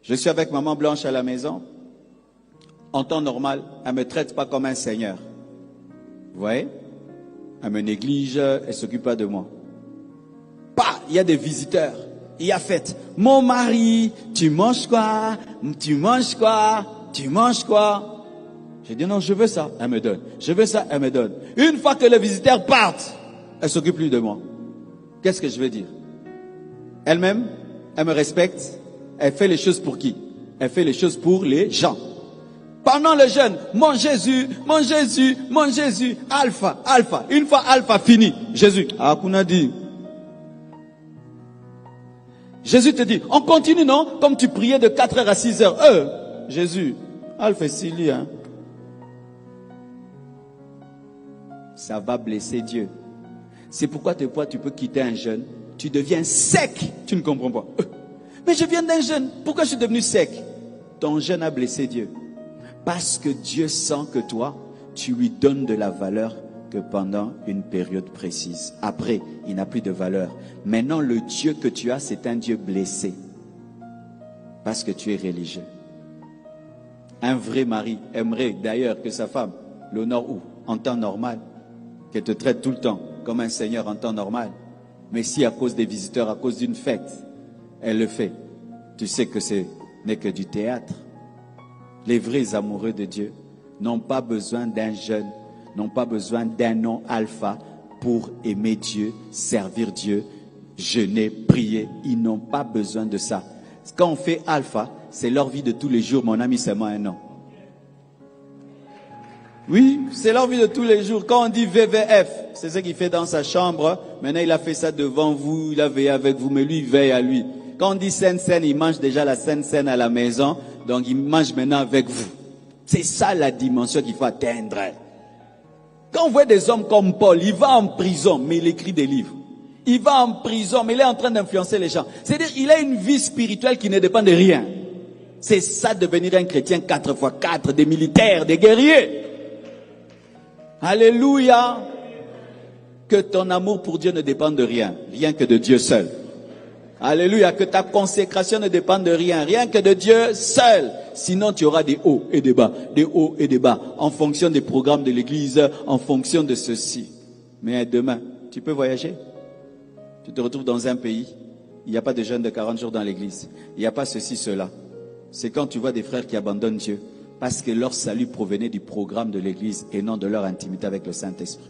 Je suis avec maman Blanche à la maison. En temps normal, elle ne me traite pas comme un seigneur. Vous voyez? Elle me néglige, elle ne s'occupe pas de moi. Bah, il y a des visiteurs. Il y a fête. Mon mari, tu manges quoi? Tu manges quoi? Tu manges quoi? J'ai dit non, je veux ça. Elle me donne. Je veux ça, elle me donne. Une fois que les visiteurs partent, elle ne s'occupe plus de moi. Qu'est-ce que je veux dire? Elle-même, elle me respecte. Elle fait les choses pour qui? Elle fait les choses pour les gens. Pendant le jeûne, mon Jésus, mon Jésus, mon Jésus, alpha, alpha. Une fois alpha fini, Jésus, Akuna dit. Jésus te dit, on continue non? Comme tu priais de 4h à 6h. Jésus, alpha Sili, hein. Ça va blesser Dieu. C'est pourquoi tu peux quitter un jeûne. Tu deviens sec. Tu ne comprends pas. Mais je viens d'un jeûne. Pourquoi je suis devenu sec? Ton jeûne a blessé Dieu. Parce que Dieu sent que toi, tu lui donnes de la valeur que pendant une période précise. Après, il n'a plus de valeur. Maintenant, le Dieu que tu as, c'est un Dieu blessé. Parce que tu es religieux. Un vrai mari aimerait d'ailleurs que sa femme l'honore où? En temps normal. Qu'elle te traite tout le temps comme un seigneur en temps normal. Mais si à cause des visiteurs, à cause d'une fête, elle le fait, tu sais que ce n'est que du théâtre. Les vrais amoureux de Dieu n'ont pas besoin d'un jeûne, n'ont pas besoin d'un nom alpha pour aimer Dieu, servir Dieu, jeûner, prier. Ils n'ont pas besoin de ça. Quand on fait alpha, c'est leur vie de tous les jours, mon ami, c'est moi un nom. Oui, c'est leur vie de tous les jours. Quand on dit VVF, c'est ce qu'il fait dans sa chambre. Maintenant, il a fait ça devant vous, il a veillé avec vous, mais lui, il veille à lui. Quand on dit Sainte Seine, il mange déjà la Sainte Seine à la maison. Donc, il mange maintenant avec vous. C'est ça la dimension qu'il faut atteindre. Quand on voit des hommes comme Paul, il va en prison, mais il écrit des livres. Il va en prison, mais il est en train d'influencer les gens. C'est-à-dire, il a une vie spirituelle qui ne dépend de rien. C'est ça, devenir un chrétien 4x4, des militaires, des guerriers. Alléluia. Que ton amour pour Dieu ne dépende de rien, rien que de Dieu seul. Alléluia, que ta consécration ne dépende de rien, rien que de Dieu seul. Sinon, tu auras des hauts et des bas, en fonction des programmes de l'église, en fonction de ceci. Mais demain, tu peux voyager. Tu te retrouves dans un pays, il n'y a pas de jeûne de 40 jours dans l'église. Il n'y a pas ceci, cela. C'est quand tu vois des frères qui abandonnent Dieu, parce que leur salut provenait du programme de l'église et non de leur intimité avec le Saint-Esprit.